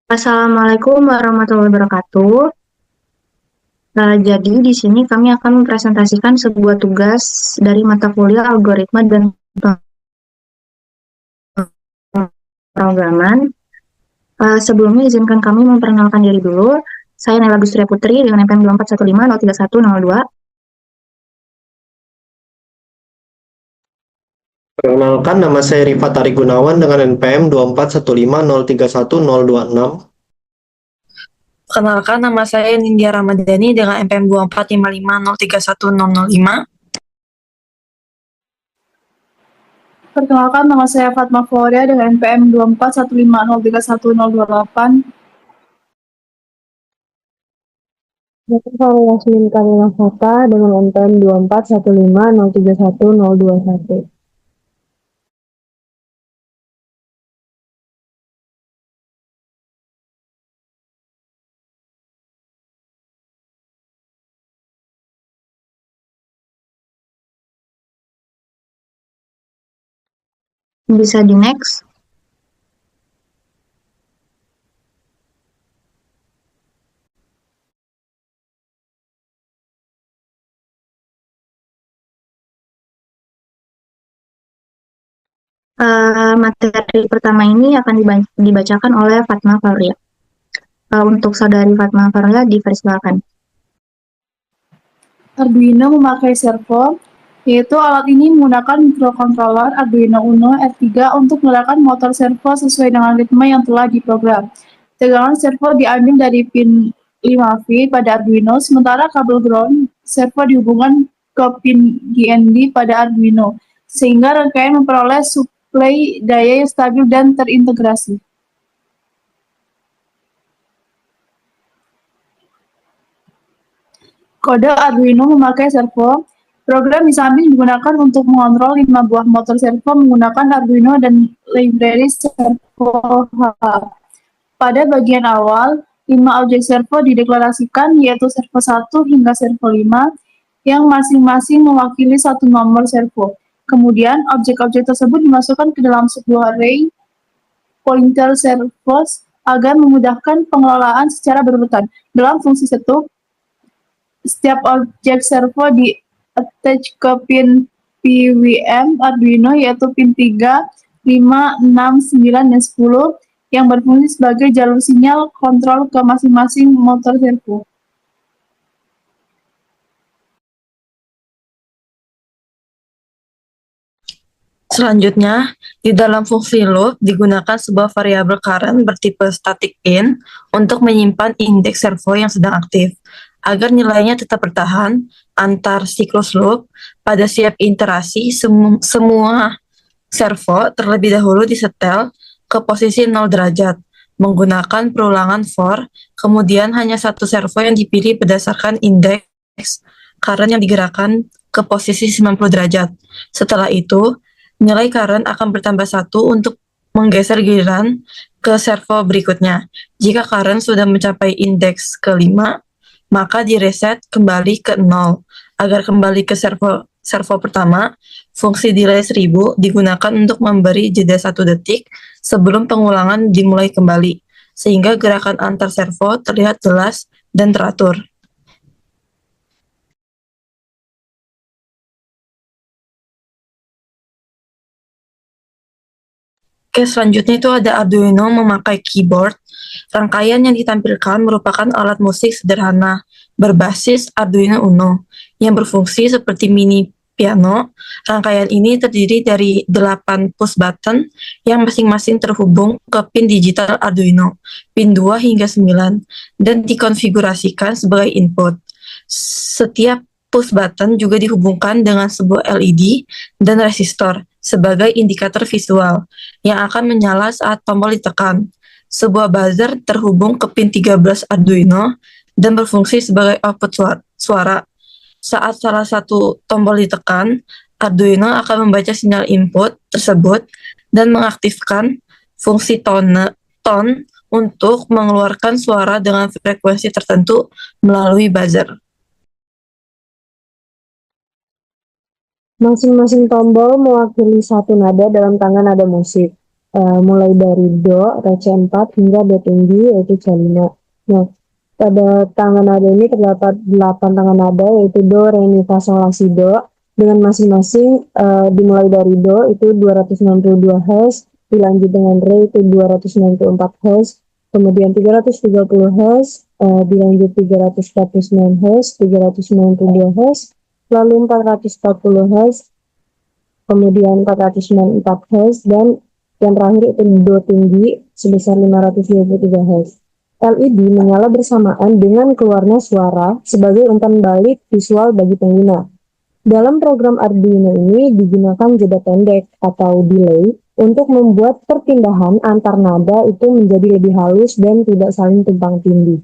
Assalamualaikum warahmatullahi wabarakatuh. Jadi di sini kami akan mempresentasikan sebuah tugas dari mata kuliah algoritma dan pemrograman. Sebelumnya izinkan kami memperkenalkan diri dulu. Saya Nela Gustria Putri dengan NPM 241503102. Perkenalkan, nama saya Rifat Ari Gunawan dengan NPM 2415031026. Perkenalkan, nama saya Nindya Ramadhani dengan NPM 2455031005. Perkenalkan, nama saya Fatma Floria dengan NPM 2415031028. Dr. Farul Yasmin Kamila Fata dengan NPM 2415031021. Bisa di next. Materi pertama ini akan dibacakan oleh Fatma Floria. Untuk saudari Fatma Floria dipersilakan. Arduino memakai servo, yaitu alat ini menggunakan microcontroller Arduino Uno R3 untuk menggerakkan motor servo sesuai dengan ritme yang telah diprogram. Tegangan servo diambil dari pin 5V pada Arduino, sementara kabel ground servo dihubungkan ke pin GND pada Arduino, sehingga rangkaian memperoleh suplai daya yang stabil dan terintegrasi. Kode Arduino memakai servo. Program di samping digunakan untuk mengontrol 5 buah motor servo menggunakan Arduino dan library servo H. Pada bagian awal, 5 objek servo dideklarasikan, yaitu servo 1 hingga servo 5, yang masing-masing mewakili satu nomor servo. Kemudian, objek-objek tersebut dimasukkan ke dalam sebuah array pointer servos agar memudahkan pengelolaan secara berurutan. Dalam fungsi setup, setiap objek servo di-attach ke pin PWM Arduino, yaitu pin 3, 5, 6, 9, dan 10, yang berfungsi sebagai jalur sinyal kontrol ke masing-masing motor servo. Selanjutnya, di dalam fungsi loop digunakan sebuah variabel current bertipe static in untuk menyimpan indeks servo yang sedang aktif. Agar nilainya tetap bertahan antar siklus loop, pada setiap iterasi semua servo terlebih dahulu disetel ke posisi 0 derajat menggunakan perulangan for, kemudian hanya satu servo yang dipilih berdasarkan indeks current yang digerakkan ke posisi 90 derajat. Setelah itu, nilai current akan bertambah 1 untuk menggeser giliran ke servo berikutnya. Jika current sudah mencapai indeks ke-5, maka direset kembali ke 0. Agar kembali ke servo pertama, fungsi delay 1000 digunakan untuk memberi jeda 1 detik sebelum pengulangan dimulai kembali, sehingga gerakan antar servo terlihat jelas dan teratur. Oke, selanjutnya itu ada Arduino memakai keyboard. Rangkaian yang ditampilkan merupakan alat musik sederhana berbasis Arduino Uno yang berfungsi seperti mini piano. Rangkaian ini terdiri dari 8 push button yang masing-masing terhubung ke pin digital Arduino, pin 2 hingga 9, dan dikonfigurasikan sebagai input. Setiap push button juga dihubungkan dengan sebuah LED dan resistor sebagai indikator visual yang akan menyala saat tombol ditekan. Sebuah buzzer terhubung ke pin 13 Arduino dan berfungsi sebagai output suara. Saat salah satu tombol ditekan, Arduino akan membaca sinyal input tersebut dan mengaktifkan fungsi tone untuk mengeluarkan suara dengan frekuensi tertentu melalui buzzer. Masing-masing tombol mewakili satu nada dalam tangga nada musik. mulai dari Do, Re C4 hingga Do tinggi yaitu C5. Nah, pada tangan nada ini terdapat 8 tangan nada yaitu Do, Re, Mi, Fa, Sol, La, Si, Do dengan masing-masing dimulai dari Do itu 262 Hz, dilanjut dengan Re itu 264 Hz, kemudian 330 Hz, dilanjut 349 Hz, 392 Hz, lalu 440 Hz, kemudian 494 Hz, dan yang terakhir itu Do tinggi sebesar 523 Hz. LED menyala bersamaan dengan keluarnya suara sebagai umpan balik visual bagi pengguna. Dalam program Arduino ini digunakan jeda pendek atau delay untuk membuat perpindahan antar nada itu menjadi lebih halus dan tidak saling tumpang tindih.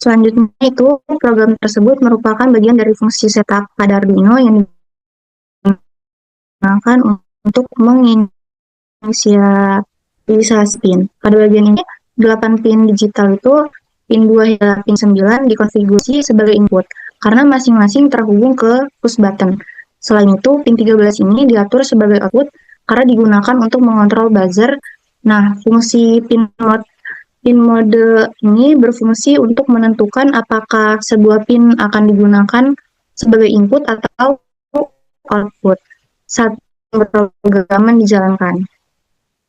Selanjutnya itu program tersebut merupakan bagian dari fungsi setup pada Arduino yang digunakan untuk menginisialisasi pin. Pada bagian ini 8 pin digital itu pin 2 hingga pin 9 dikonfigurasi sebagai input karena masing-masing terhubung ke push button. Selain itu, pin 13 ini diatur sebagai output karena digunakan untuk mengontrol buzzer. Nah, fungsi pin mode ini berfungsi untuk menentukan apakah sebuah pin akan digunakan sebagai input atau output saat pemrograman dijalankan.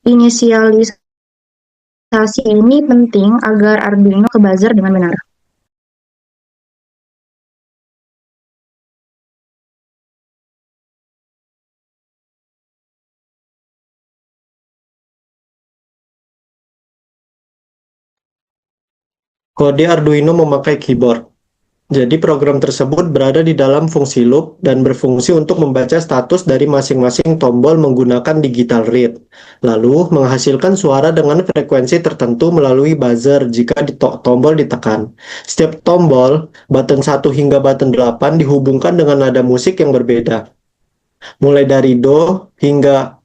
Inisialisasi ini penting agar Arduino ke buzzer dengan benar. Kode Arduino memakai keyboard. Jadi program tersebut berada di dalam fungsi loop dan berfungsi untuk membaca status dari masing-masing tombol menggunakan digital read, lalu menghasilkan suara dengan frekuensi tertentu melalui buzzer jika tombol ditekan. Setiap tombol, button 1 hingga button 8 dihubungkan dengan nada musik yang berbeda. Mulai dari Do hingga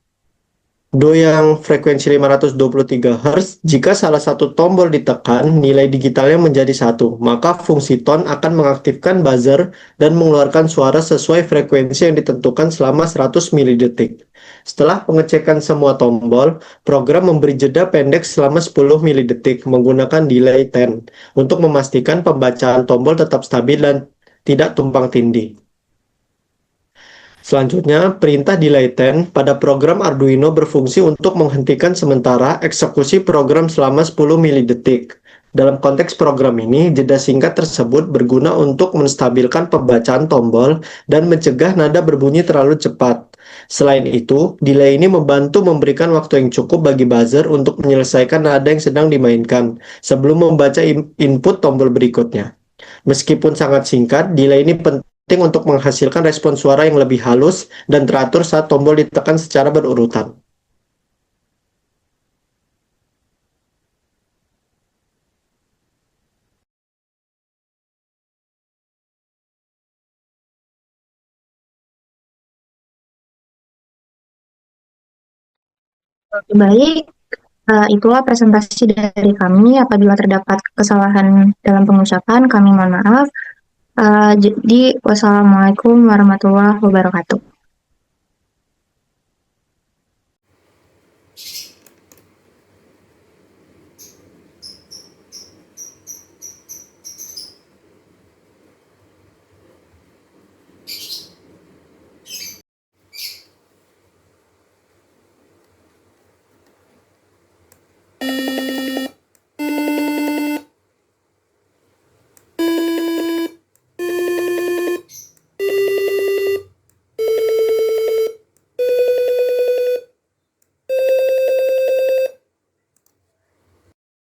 Do yang frekuensi 523 Hz, jika salah satu tombol ditekan, nilai digitalnya menjadi 1, maka fungsi tone akan mengaktifkan buzzer dan mengeluarkan suara sesuai frekuensi yang ditentukan selama 100 milidetik. Setelah pengecekan semua tombol, program memberi jeda pendek selama 10 milidetik menggunakan delay 10 untuk memastikan pembacaan tombol tetap stabil dan tidak tumpang tindih. Selanjutnya, perintah delay 10 pada program Arduino berfungsi untuk menghentikan sementara eksekusi program selama 10 milidetik. Dalam konteks program ini, jeda singkat tersebut berguna untuk menstabilkan pembacaan tombol dan mencegah nada berbunyi terlalu cepat. Selain itu, delay ini membantu memberikan waktu yang cukup bagi buzzer untuk menyelesaikan nada yang sedang dimainkan sebelum membaca input tombol berikutnya. Meskipun sangat singkat, delay ini penting untuk menghasilkan respon suara yang lebih halus dan teratur saat tombol ditekan secara berurutan. Baik, itulah presentasi dari kami. Apabila terdapat kesalahan dalam pengucapan, kami mohon maaf. Jadi, wassalamualaikum warahmatullahi wabarakatuh.